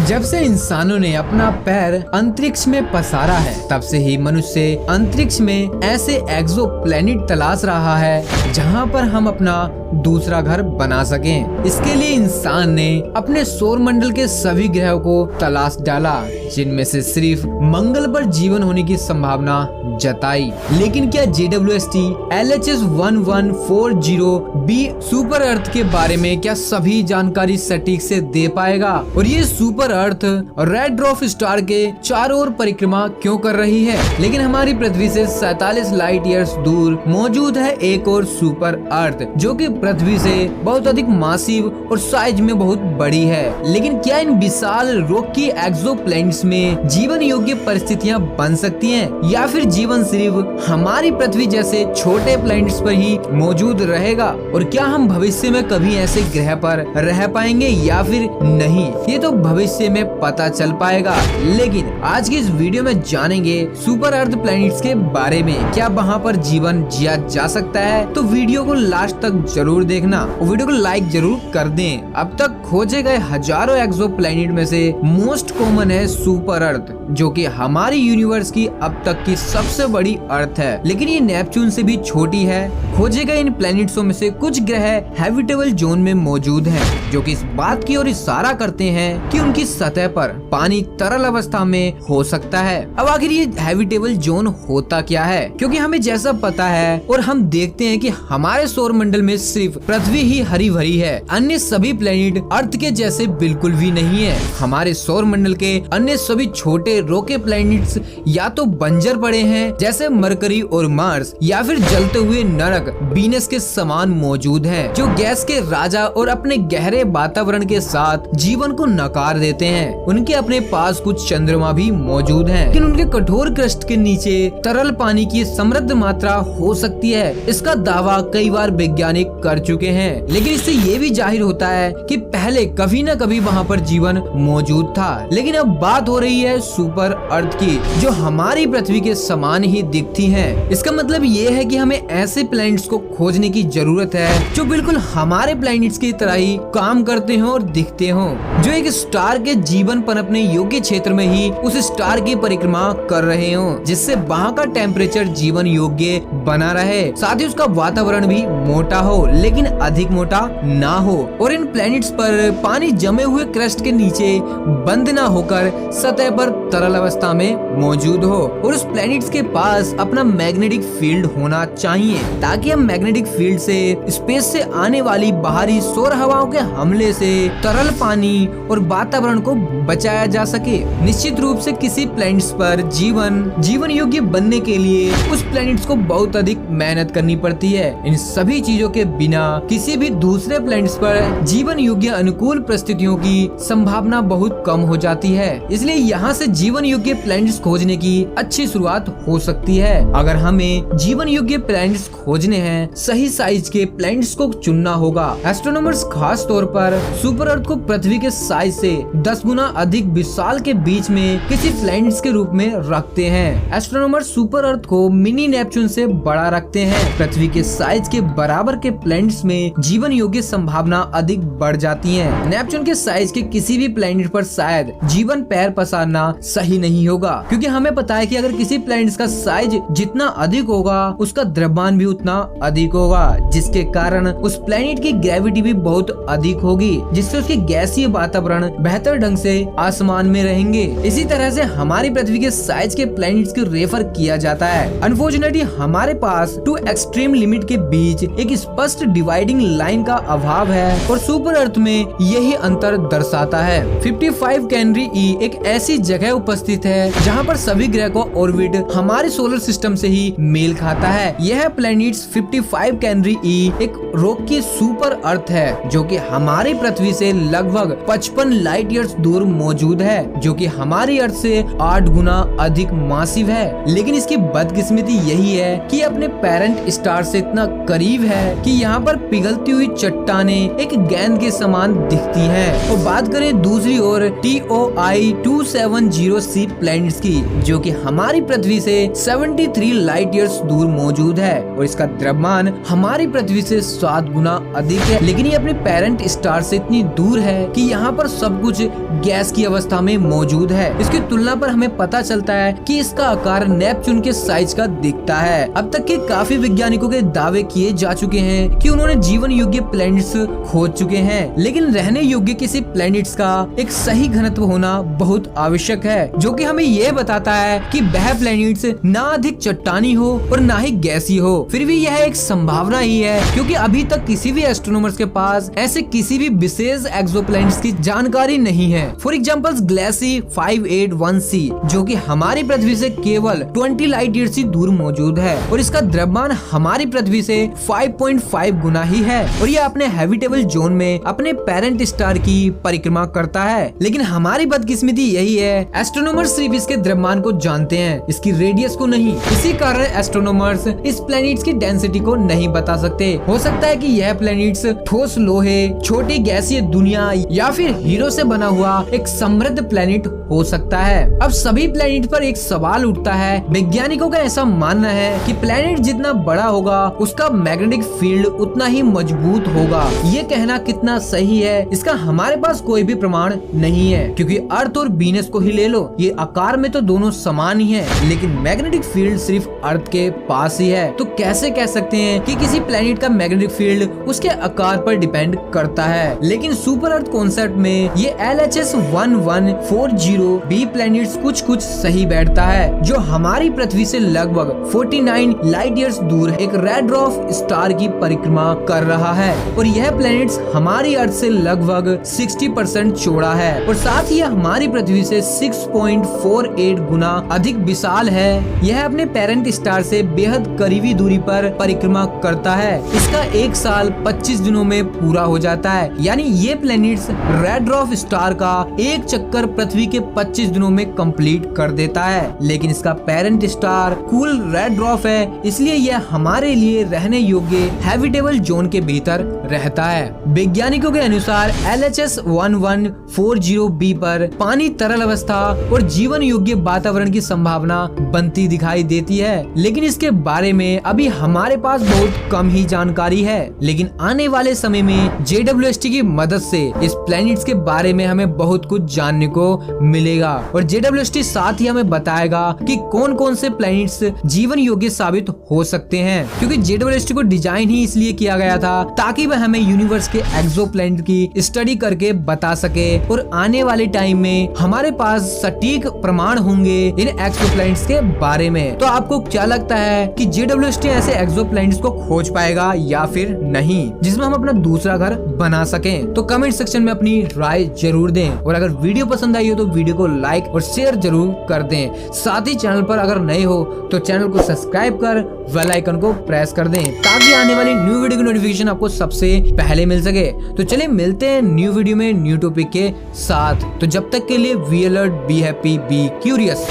जब से इंसानों ने अपना पैर अंतरिक्ष में पसारा है, तब से ही मनुष्य अंतरिक्ष में ऐसे एक्सोप्लैनेट तलाश रहा है जहां पर हम अपना दूसरा घर बना सकें। इसके लिए इंसान ने अपने सौर मंडल के सभी ग्रहों को तलाश डाला, जिनमें से सिर्फ मंगल पर जीवन होने की संभावना जताई। लेकिन क्या JWST LHS 1140b सुपर अर्थ के बारे में क्या सभी जानकारी सटीक से दे पाएगा? और ये सुपर अर्थ रेड ड्वार्फ स्टार के चारों ओर परिक्रमा क्यों कर रही है? लेकिन हमारी पृथ्वी से 47 लाइट ईयर्स दूर मौजूद है एक और सुपर अर्थ, जो कि पृथ्वी से बहुत अधिक मासिव और साइज में बहुत बड़ी है। लेकिन क्या इन विशाल रॉकी एक्सोप्लैनेट्स में जीवन योग्य परिस्थितियां बन सकती हैं, या फिर जीवन सिर्फ हमारी पृथ्वी जैसे छोटे प्लैनेट्स पर ही मौजूद रहेगा? और क्या हम भविष्य में कभी ऐसे ग्रह पर रह पाएंगे या फिर नहीं, ये तो भविष्य में पता चल पाएगा। लेकिन आज की इस वीडियो में जानेंगे सुपर अर्थ प्लैनेट्स के बारे में। क्या वहाँ पर जीवन जिया जा सकता है? तो वीडियो को लास्ट तक जरूर देखना और वीडियो को लाइक जरूर कर दें। अब तक खोजे गए हजारों एक्सोप्लैनेट में से मोस्ट कॉमन है सुपर अर्थ, जो कि हमारी यूनिवर्स की अब तक की सबसे बड़ी अर्थ है। लेकिन ये नेपच्यून से भी छोटी है। खोजे गए इन प्लैनेट्सों में से कुछ ग्रह हैबिटेबल जोन में मौजूद हैं, जो कि इस बात की ओर इशारा करते हैं कि उनकी सतह पर पानी तरल अवस्था में हो सकता है। अब आखिर ये हैबिटेबल जोन होता क्या है? क्योंकि हमें जैसा पता है और हम देखते हैं कि हमारे सौर मंडल में सिर्फ पृथ्वी ही हरी भरी है, अन्य सभी प्लैनेट अर्थ के जैसे बिल्कुल भी नहीं है। हमारे सौर मंडल के अन्य सभी छोटे रोके प्लैनेट्स या तो बंजर पड़े हैं जैसे मरकरी और मार्स, या फिर जलते हुए नरक वीनस के समान मौजूद हैं, जो गैस के राजा और अपने गहरे वातावरण के साथ जीवन को नकार देते हैं। उनके अपने पास कुछ चंद्रमा भी मौजूद हैं, लेकिन उनके कठोर क्रस्ट के नीचे तरल पानी की समृद्ध मात्रा हो सकती है। इसका दावा कई बार वैज्ञानिक कर चुके हैं। लेकिन इससे ये भी जाहिर होता है कि पहले कभी न कभी वहाँ पर जीवन मौजूद था। लेकिन अब बात हो रही है सुपर अर्थ की, जो हमारी पृथ्वी के समान ही दिखती हैं। इसका मतलब ये है कि हमें ऐसे प्लैनेट्स को खोजने की जरूरत है जो बिल्कुल हमारे प्लैनेट्स की तरह ही काम करते हो और दिखते हो, जो एक स्टार के जीवन पनपने योग्य क्षेत्र में ही उस स्टार की परिक्रमा कर रहे हो, जिससे वहाँ का टेम्परेचर जीवन योग्य बना रहे, साथ ही उसका वातावरण भी मोटा हो लेकिन अधिक मोटा ना हो, और इन प्लैनेट्स पर पानी जमे हुए क्रस्ट के नीचे बंद ना होकर सतह पर तरल अवस्था में मौजूद हो। और उस प्लैनेट्स के पास अपना मैग्नेटिक फील्ड होना चाहिए, ताकि हम मैग्नेटिक फील्ड से स्पेस से आने वाली बाहरी सौर हवाओं के हमले से तरल पानी और वातावरण को बचाया जा सके। निश्चित रूप से किसी प्लैनेट्स पर जीवन योग्य बनने के लिए उस प्लैनेट्स को बहुत अधिक मेहनत करनी पड़ती है। इन सभी चीजों के बिना किसी भी दूसरे प्लैनेट्स पर जीवन योग्य अनुकूल परिस्थितियों की संभावना बहुत कम हो जाती है। इसलिए यहाँ से जीवन योग्य प्लैनेट्स खोजने की अच्छी शुरुआत हो सकती है। अगर हमें जीवन योग्य प्लैनेट्स खोजने हैं, सही साइज के प्लैनेट्स को चुनना होगा। एस्ट्रोनॉमर्स खास तौर पर सुपर अर्थ को पृथ्वी के साइज से 10 गुना अधिक विशाल के बीच में किसी प्लैनेट्स के रूप में रखते हैं। एस्ट्रोनॉमर्स सुपर अर्थ को मिनी नेपच्यून से बड़ा रखते हैं। पृथ्वी के साइज के बराबर के प्लैनेट्स में जीवन योग्य संभावना अधिक बढ़ जाती है। नेपच्यून के साइज के किसी भी प्लैनेट पर शायद जीवन पैर पसारना सही नहीं होगा, क्योंकि हमें पता है कि अगर किसी प्लैनेट का साइज जितना अधिक होगा, उसका द्रव्यमान भी उतना अधिक होगा, जिसके कारण उस प्लैनेट की ग्रेविटी भी बहुत अधिक होगी, जिससे उसके गैसीय वातावरण बेहतर ढंग से आसमान में रहेंगे। इसी तरह से हमारी पृथ्वी के साइज के प्लैनेट्स को रेफर किया जाता है। अनफॉर्चुनेटली हमारे पास टू एक्सट्रीम लिमिट के बीच एक स्पष्ट डिवाइडिंग लाइन का अभाव है, और सुपर अर्थ में यही अंतर दर्शाता है। 55 कैनरी ई एक ऐसी जगह उपस्थित है जहां पर सभी ग्रह को ऑर्बिट हमारे सोलर सिस्टम से ही मेल खाता है। यह प्लैनेट्स 55 कैनरी ई एक रॉकी सुपर अर्थ है, जो कि हमारी पृथ्वी से लगभग 55 लाइट ईयर्स दूर मौजूद है, जो कि हमारी अर्थ से 8 गुना अधिक मासिव है। लेकिन इसकी बदकिस्मती यही है कि अपने पेरेंट स्टार से इतना करीब है कि यहाँ पर पिघलती हुई चट्टानें एक गेंद के समान दिखती हैं। और बात करें दूसरी ओर TOI 270c प्लैनेट्स की, जो कि हमारी पृथ्वी से 73 लाइट ईयर्स दूर मौजूद है, और इसका द्रव्यमान हमारी पृथ्वी से 7 गुना अधिक है। लेकिन ये अपने पेरेंट स्टार से इतनी दूर है कि यहाँ पर सब कुछ गैस की अवस्था में मौजूद है। इसकी तुलना पर हमें पता चलता है कि इसका आकार नेपच्यून के साइज का दिखता है। अब तक के काफी वैज्ञानिकों के दावे किए जा चुके हैं कि उन्होंने जीवन योग्य प्लैनेट्स खोज चुके हैं, लेकिन रहने योग्य किसी प्लैनेट्स का एक सही घनत्व होना बहुत आवश्यक है, जो कि हमें यह बताता है कि वह प्लैनेट्स ना अधिक चट्टानी हो और ना ही गैसी हो। फिर भी यह एक संभावना ही है, क्योंकि अभी तक किसी भी एस्ट्रोनॉमर्स के पास ऐसे किसी भी विशेष एक्सोप्लैनेट्स की जानकारी नहीं है। फॉर एग्जांपल ग्लेसी 581c, जो कि हमारी पृथ्वी से केवल 20 लाइट ईयर से दूर मौजूद है और इसका द्रव्यमान हमारी पृथ्वी से 5.5 गुना ही है और यह अपने हैबिटेबल जोन में अपने पेरेंट स्टार की परिक्रमा करता है। लेकिन हमारी बदकिस्मती यही है, एस्ट्रोनॉमर्स सिर्फ इसके द्रव्यमान को जानते हैं, इसकी रेडियस को नहीं। इसी कारण एस्ट्रोनॉमर्स इस प्लैनेट्स की डेंसिटी को नहीं बता सकते। हो सकता है कि यह प्लैनेट्स ठोस लोहे, छोटी गैसीय दुनिया या फिर हीरो से बना हुआ एक समृद्ध प्लैनेट हो सकता है। अब सभी प्लैनेट पर एक सवाल उठता है। वैज्ञानिकों का ऐसा मानना है कि प्लैनेट जितना बड़ा होगा उसका मैग्नेटिक फील्ड उतना ही मजबूत होगा। ये कहना कितना सही है, इसका हमारे पास कोई भी प्रमाण नहीं है, क्योंकि अर्थ और वीनस को ही ले लो, ये आकार में तो दोनों समान ही है, लेकिन मैग्नेटिक फील्ड सिर्फ अर्थ के पास ही है। तो कैसे कह सकते हैं कि किसी प्लैनेट का मैग्नेटिक फील्ड उसके आकार पर डिपेंड करता है। लेकिन सुपर अर्थ कॉन्सेप्ट में ये LHS 1140b प्लैनेट्स कुछ सही बैठता है, जो हमारी पृथ्वी से लगभग 49 लाइट ईयर्स दूर एक रेड ड्वार्फ स्टार की परिक्रमा कर रहा है और यह प्लैनेट्स हमारी अर्थ से लगभग 60% चौड़ा है और साथ ही हमारी पृथ्वी से 6.48 गुना अधिक विशाल है। यह अपने पेरेंट स्टार से बेहद करीबी दूरी पर परिक्रमा करता है। इसका एक साल 25 दिनों में पूरा हो जाता है, यानी ये प्लैनेट्स रेड ड्वार्फ स्टार का एक चक्कर पृथ्वी के 25 दिनों में कंप्लीट कर देता है। लेकिन इसका parent star cool red dwarf है, इसलिए यह हमारे लिए रहने योग्य हैबिटेबल जोन के भीतर रहता है। वैज्ञानिकों के अनुसार LHS 1140b पर पानी तरल अवस्था और जीवन योग्य वातावरण की संभावना बनती दिखाई देती है, लेकिन इसके बारे में अभी हमारे पास बहुत कम ही जानकारी है। लेकिन आने वाले समय में JWST की मदद से इस प्लैनेट्स के बारे में हमें बहुत कुछ जानने को मिलेगा और JWST साथ ही हमें बताएगा कि कौन कौन से प्लैनेट्स जीवन योग्य साबित हो सकते हैं, क्योंकि JWST को डिजाइन ही इसलिए किया गया था ताकि वह हमें यूनिवर्स के एक्सोप्लैनेट की स्टडी करके बता सके और आने वाले टाइम में हमारे पास सटीक प्रमाण होंगे इन एक्सोप्लैनेट्स के बारे में। तो आपको क्या लगता है कि JWST ऐसे एक्सोप्लैनेट्स को खोज पाएगा या फिर नहीं, जिसमें हम अपना दूसरा घर बना सकें? तो कमेंट सेक्शन में अपनी राय जरूर दें और अगर वीडियो पसंद आई हो तो वीडियो को लाइक और शेयर जरूर कर दें। साथ ही चैनल पर अगर नए हो तो चैनल को सब्सक्राइब कर बेल आइकन को प्रेस कर दें, ताकि आने वाली न्यू वीडियो की नोटिफिकेशन आपको सबसे पहले मिल सके। तो चलिए मिलते हैं न्यू वीडियो में न्यू टॉपिक के साथ। तो जब तक के लिए be alert, be happy, be curious.